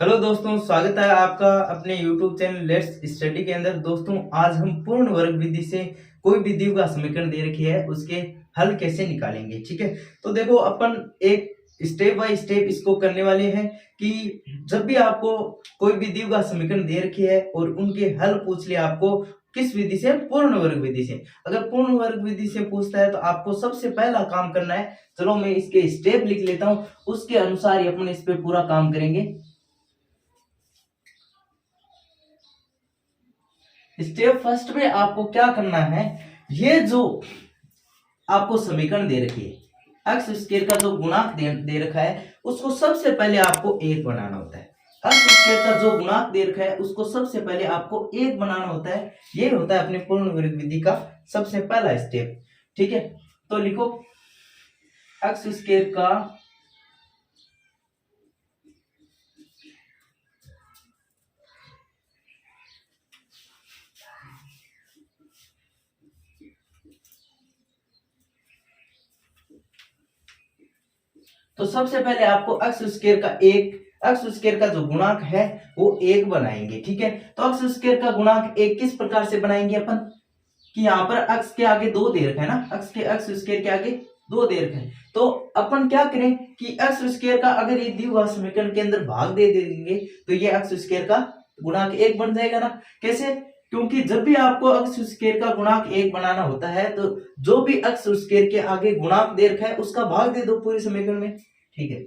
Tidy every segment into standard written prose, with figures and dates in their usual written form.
Hello दोस्तों, स्वागत है आपका अपने YouTube चैनल लेट्स स्टडी के अंदर। दोस्तों, आज हम पूर्ण वर्ग विधि से कोई भी द्विघात समीकरण दे रखी है उसके हल कैसे निकालेंगे। ठीक है, तो देखो अपन एक स्टेप बाय स्टेप इसको करने वाले हैं कि जब भी आपको कोई भी द्विघात समीकरण दे रखी है और उनके हल पूछ लिया आपको किस विधि से, पूर्ण वर्ग विधि से। अगर पूर्ण वर्ग विधि से पूछता है तो आपको सबसे पहला काम करना है, चलो मैं इसके स्टेप लिख लेता हूं, उसके अनुसार ही अपन इस पे पूरा काम करेंगे। स्टेप फर्स्ट में आपको क्या करना है, ये जो आपको समीकरण दे रखी है एक्स स्क्वायर का जो गुणांक दे रखा है उसको सबसे पहले आपको एक बनाना होता है। एक्स स्क्वायर का जो गुणांक दे रखा है उसको सबसे पहले आपको एक बनाना होता है। ये होता है अपने पूर्ण वर्ग विधि का सबसे पहला स्टेप। ठीक है, तो लिखो एक्स स्क्वायर का तो सबसे पहले आपको एक्स स्क्वायर का जो गुणांक है वो एक बनाएंगे। ठीक है, तो एक्स स्क्वायर का गुणांक एक किस प्रकार से बनाएंगे अपन, कि यहाँ पर एक्स के आगे दो दे रखा है ना, एक्स स्क्वायर के आगे दो दे रखा है, तो अपन क्या करें कि एक्स स्क्वायर का अगर ये द्विघात समीकरण के अंदर भाग दे देंगे तो ये एक्स स्क्वायर का गुणांक एक बन जाएगा ना। कैसे, क्योंकि जब भी आपको एक्स स्क्वायर का गुणांक एक बनाना होता है तो जो भी एक्स स्क्वायर के आगे गुणांक दे रखा है उसका भाग दे दो पूरे समीकरण में। ठीक है,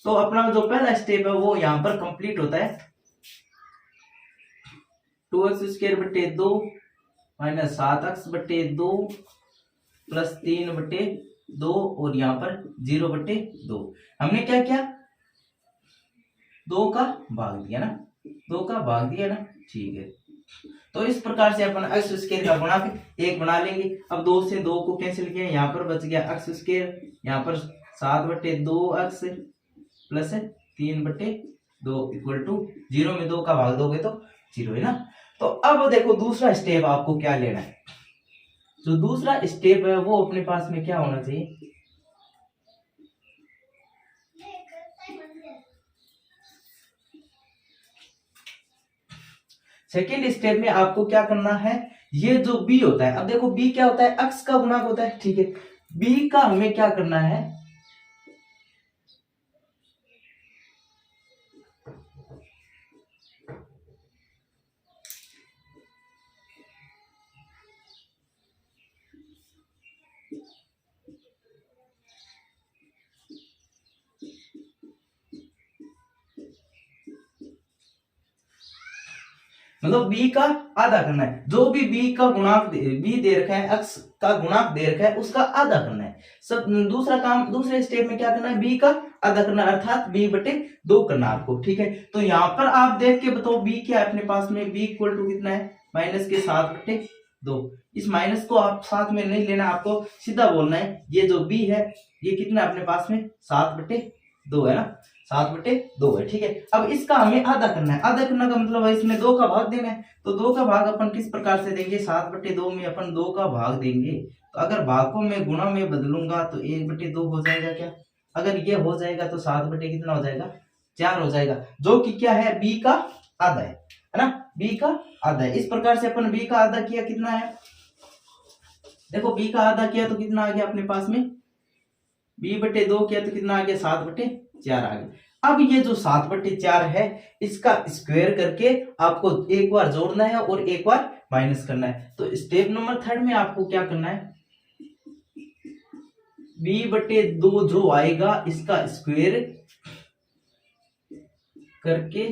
तो अपना जो पहला स्टेप है वो यहाँ पर कंप्लीट होता है। 2x² माइनस 7x/2 प्लस 3/2 और यहाँ पर 0/2। हमने क्या किया, 2 का भाग दिया ना, 2 का भाग दिया ना। ठीक है, तो इस प्रकार से अपन एक्स स्क्वायर का गुणांक एक बना लेंगे। अब 2 से 2 को कैंसिल किया, यहाँ पर बच गया एक्स स्क्वायर, यहाँ पर 7/2x प्लस 3/2 इक्वल टू 0 में 2 का भाग दोगे तो 0 है ना। तो अब देखो दूसरा स्टेप आपको क्या लेना है। जो दूसरा स्टेप है वो अपने पास में क्या होना चाहिए, सेकेंड स्टेप में आपको क्या करना है, ये जो b होता है, अब देखो b क्या होता है, x का गुणांक होता है। ठीक है, b का हमें क्या करना है, मतलब b का आधा करना है। जो भी b का गुणांक b दे रखा है, x का गुणांक दे रखा है उसका आधा करना है। सब दूसरा काम, दूसरे स्टेप में क्या करना है, b का आधा करना है, अर्थात b/2 करना है आपको। ठीक है, तो यहाँ पर आप देख के बताओ b क्या है अपने पास में, b इक्वल टू कितना है, माइनस के 7/2। इस माइनस को आप साथ में नहीं लेना, आपको सीधा बोलना है ये जो b है ये कितना है अपने पास में, 7/2 है ना, 7/2 है। ठीक है, अब इसका हमें आधा करना है। आधा करने का मतलब है इसमें 2 का भाग देना है। तो 2 का भाग अपन किस प्रकार से देंगे, 7/2 में अपन 2 का भाग देंगे। तो अगर भाग को मैं गुणा में बदलूंगा तो 1/2 हो जाएगा क्या, अगर ये हो जाएगा तो 7 कितना हो जाएगा, 4 हो जाएगा, जो कि क्या है, b का आधा है ना, b का आधा है। इस प्रकार से अपन b का आधा किया, कितना है, देखो b का आधा किया तो कितना आ गया अपने पास में, b/2 किया तो कितना आ गया, 7/4 आ गया। अब ये जो 7/4 है इसका स्क्वायर करके आपको एक बार जोड़ना है और एक बार माइनस करना है। तो स्टेप नंबर 3 में आपको क्या करना है, b/2 जो आएगा इसका स्क्वायर करके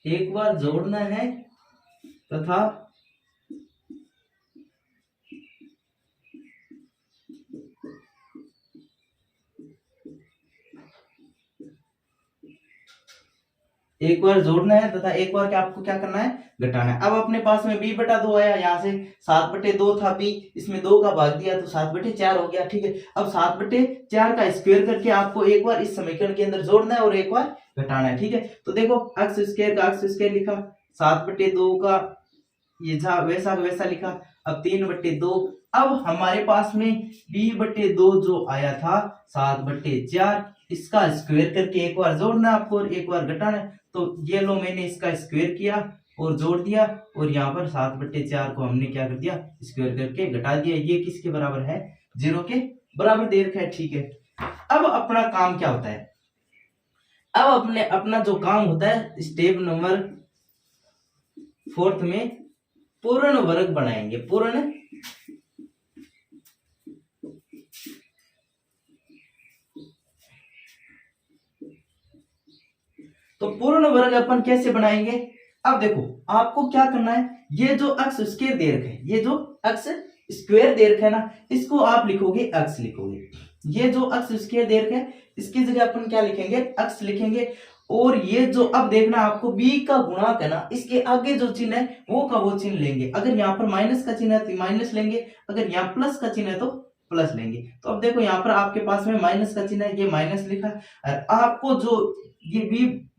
एक बार जोड़ना है तथा एक बार जोड़ना है तथा एक बार क्या आपको क्या करना है, घटाना है। अब अपने पास में b/2 आया, यहाँ से 7/2 था b, इसमें 2 का भाग दिया तो 7/4 हो गया। ठीक है, अब 7/4 का स्क्वायर करके आपको एक बार इस समीकरण के अंदर जोड़ना है और एक बार घटाना है। ठीक है, तो देखो एक्स स्क्वायर का एक्स स्क्वायर लिखा, 7/2 का ये जहाँ वैसा का वैसा लिखा। अब 3/2। अब हमारे पास में b/2 जो आया था 7/4, इसका स्क्वायर करके एक बार जोड़ना है आपको और एक बार घटाना है। तो ये लो मैंने इसका स्क्वायर किया और जोड़ दिया, और यहाँ पर 7/4 को हमने क्या कर दिया, स्क्वायर करके घटा दिया। ये किसके बराबर है, 0 के बराबर दे रखा है। ठीक है, अब अपना काम क्या होता है, अब अपना जो काम होता है स्टेप नंबर 4 में पूर्ण वर्ग बनाएंगे। पूर्ण तो पूर्ण वर्ग अपन कैसे बनाएंगे, अब देखो आपको क्या करना है, ये जो अक्ष स्क्वायर दे रखा है, ये जो अक्ष स्क्वायर दे रखा है ना, इसको आप लिखोगे अक्ष लिखोगे। ये जो अक्ष स्क्वायर दे रखा है इसकी जगह अपन क्या लिखेंगे, अक्ष लिखेंगे। और ये जो अब देखना आपको b का गुणांक है ना, इसके आगे जो चिन्ह है वो का वो चिन्ह लेंगे। अगर यहाँ पर माइनस का चिन्ह है तो माइनस लेंगे, अगर यहाँ प्लस का चिन्ह है तो प्लस लेंगे। तो अब देखो यहाँ पर आपके पास में माइनस का चिन्ह है, ये माइनस लिखा। और आपको जो ये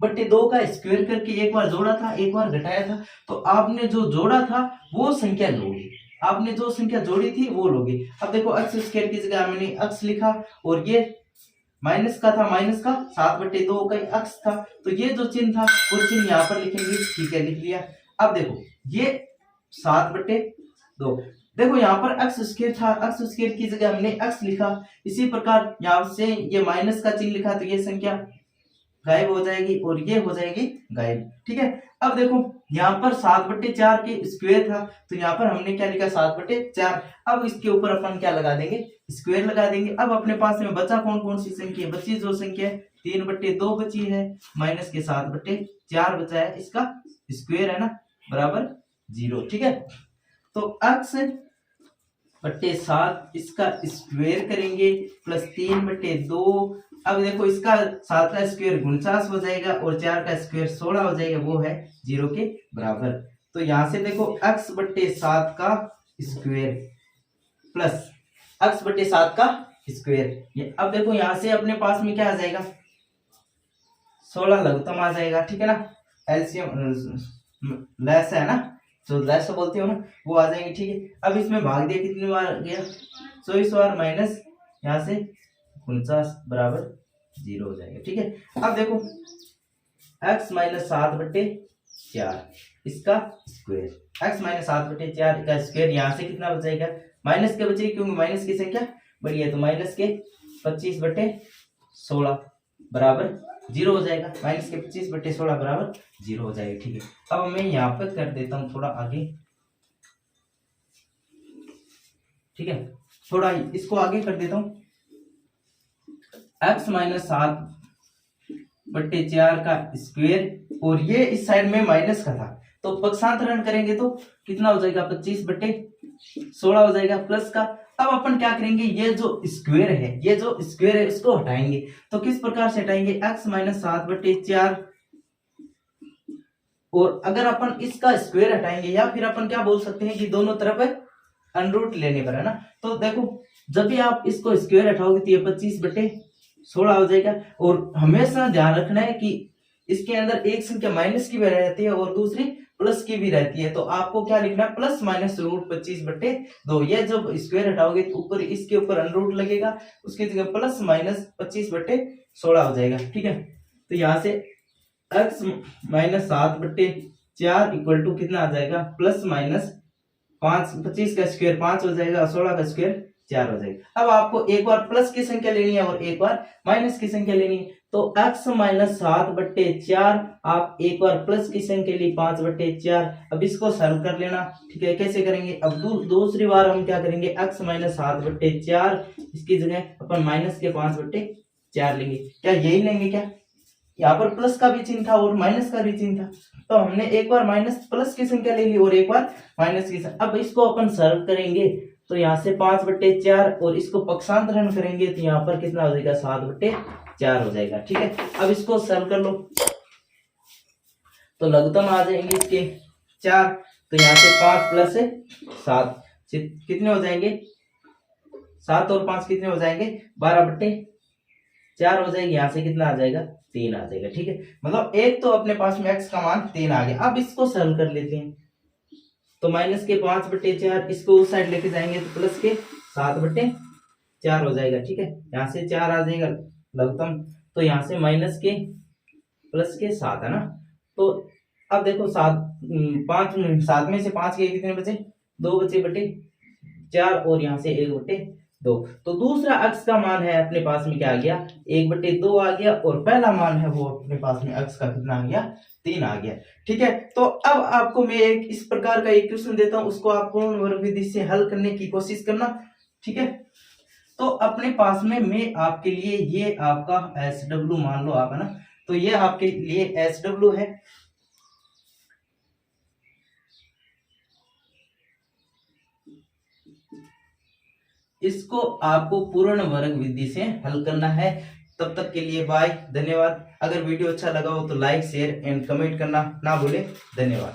b/2 का स्क्वायर करके एक बार जोड़ा था एक बार घटाया था, तो आपने जो जोड़ा था वो संख्या लोगे, आपने जो संख्या जोड़ी थी वो लोगे। अब देखो अक्ष स्क्वायर की जगह मैंने अक्ष लिखा, और ये माइनस का था, माइनस का 7/2 का अक्ष था, तो ये जो चिन्ह था वो चिन्ह यहाँ पर लिखेंगे। ठीक है, लिख लिया। अब देखो ये 7/2, देखो यहाँ पर अक्ष स्क्वायर था, अक्ष स्क्वायर की जगह हमने अक्ष लिखा। इसी प्रकार यहाँ से ये माइनस का चिन्ह लिखा, तो ये संख्या गायब हो जाएगी और ये हो जाएगी गायब। ठीक है, अब देखो यहाँ पर 7/4 के स्क्वायर था, तो यहाँ पर हमने क्या लिखा, 7/4। अब इसके ऊपर अपन क्या लगा देंगे, स्क्वायर लगा देंगे। अब अपने पास में बचा कौन कौन सी संख्या बची, जो संख्या 3/2 बची है, माइनस के 7/4 बचा है, इसका स्क्वायर है ना बराबर 0। ठीक है, तो अक्ष बट्टे 7 इसका स्क्वायर करेंगे प्लस 3/2। अब देखो इसका 7 का स्क्वायर 49 हो जाएगा और 4 का स्क्वायर 16 हो जाएगा, वो है 0 के बराबर। तो यहां से देखो x बट्टे 7 का स्क्वायर प्लस x बट्टे 7 का स्क्वायर। अब देखो यहां से अपने पास में क्या आ जाएगा, 16 लघुत्तम आ जाएगा। ठीक है ना, एलसीएम लेस है ना, जो लेस बोलते हो ना, वो आ जाएंगे। ठीक है, अब इसमें भाग दिया कितनी बार गया, 24 बार, माइनस यहाँ से 49 बराबर 0 हो जाएगा। ठीक है, अब देखो x माइनस 7/4 इसका स्क्वायर, x माइनस 7/4 का स्क्वायर, यहाँ से कितना बचेगा, माइनस के बचेगी क्योंकि माइनस की संख्या बड़ी है, तो माइनस के 25/16 बराबर 0 हो जाएगा। माइनस के 25/16 बराबर 0 हो जाएगा। ठीक है, अब मैं यहाँ पर कर देता हूँ थोड़ा आगे। ठीक है, थोड़ा इसको आगे कर देता हूँ। x माइनस 7/4 का स्क्वायर, और ये इस साइड में माइनस का था, तो पक्षांतरण करेंगे तो कितना हो जाएगा, 25/16 हो जाएगा प्लस का। अब अपन क्या करेंगे, ये जो स्क्वायर है, ये जो स्क्वायर है इसको हटाएंगे। तो किस प्रकार से हटाएंगे, x माइनस 7/4, और अगर अपन इसका स्क्वायर हटाएंगे, या फिर अपन क्या बोल सकते हैं कि दोनों तरफ अनरूट लेने पर है ना। तो देखो जब भी आप इसको स्क्वायर हटाओगे तो ये 25/16 हो जाएगा। और हमेशा ध्यान रखना है कि इसके अंदर एक संख्या माइनस की भी रहती है और दूसरी प्लस की भी रहती है, तो आपको क्या लिखना है, प्लस माइनस रूट 25/2। ये जब स्क्वायर हटाओगे तो ऊपर इसके ऊपर अनरूट लगेगा, उसकी जगह प्लस माइनस 25/16 हो जाएगा। ठीक है, तो यहाँ से x माइनस 7/4 इक्वल टू कितना आ जाएगा, प्लस माइनस 5, 25 का स्क्वायर 5 हो जाएगा, 16 का स्क्वायर 4 हो जाएगा। अब आपको एक बार प्लस की संख्या लेनी है और एक बार माइनस की संख्या लेनी है, तो x माइनस 7/4 आप एक बार प्लस की संख्या ली 5/4। अब इसको सॉल्व कर लेना। ठीक है, कैसे करेंगे, अब दूसरी बार हम क्या करेंगे, x माइनस 7/4 इसकी जगह अपन माइनस के 5/4 लेंगे। क्या यही लेंगे, क्या यहाँ पर प्लस का भी चिन्ह था और माइनस का भी चिन्ह था, तो हमने एक बार माइनस प्लस की संख्या ले ली और एक बार माइनस की संख्या। अब इसको अपन सॉल्व करेंगे तो यहाँ से 5/4 और इसको पक्षांतरण करेंगे तो यहाँ पर कितना हो जाएगा, 7/4 हो जाएगा। ठीक है, अब इसको सॉल्व कर लो तो लघुत्तम आ जाएंगे इसके 4, तो यहाँ से 5 प्लस 7 कितने हो जाएंगे, 7 और 5 कितने हो जाएंगे, 12/4 हो जाएगी। यहाँ से कितना आ जाएगा, 3 आ जाएगा। ठीक है, मतलब एक तो अपने पास में x का मान 3 आ गया। अब इसको सॉल्व कर लेते हैं। तो माइनस के 5/4, इसको उस साइड लेके जाएंगे तो प्लस के 7/4 हो जाएगा। ठीक है, यहाँ से 4 आ जाएगा लघुत्तम, तो यहाँ से माइनस के प्लस के 7 है ना। तो अब देखो 7 में से 5 के कितने बचे, 2 बचे/4, और यहाँ से 1/2। तो दूसरा अक्ष का मान है अपने पास में क्या आ गया, 1/2 आ गया, और पहला मान है वो अपने पास में अक्ष का कितना आ गया, 3 आ गया। ठीक है, तो अब आपको मैं एक इस प्रकार का एक क्वेश्चन देता हूं, उसको आप पूर्ण वर्ग विधि से हल करने की कोशिश करना। ठीक है, तो अपने पास में मैं आपके लिए ये आपका SW मान लो आप, है ना, तो ये आपके लिए SW है। इसको आपको पूर्ण वर्ग विधि से हल करना है। तब तक के लिए बाय, धन्यवाद। अगर वीडियो अच्छा लगा हो तो लाइक शेयर एंड कमेंट करना ना भूले। धन्यवाद।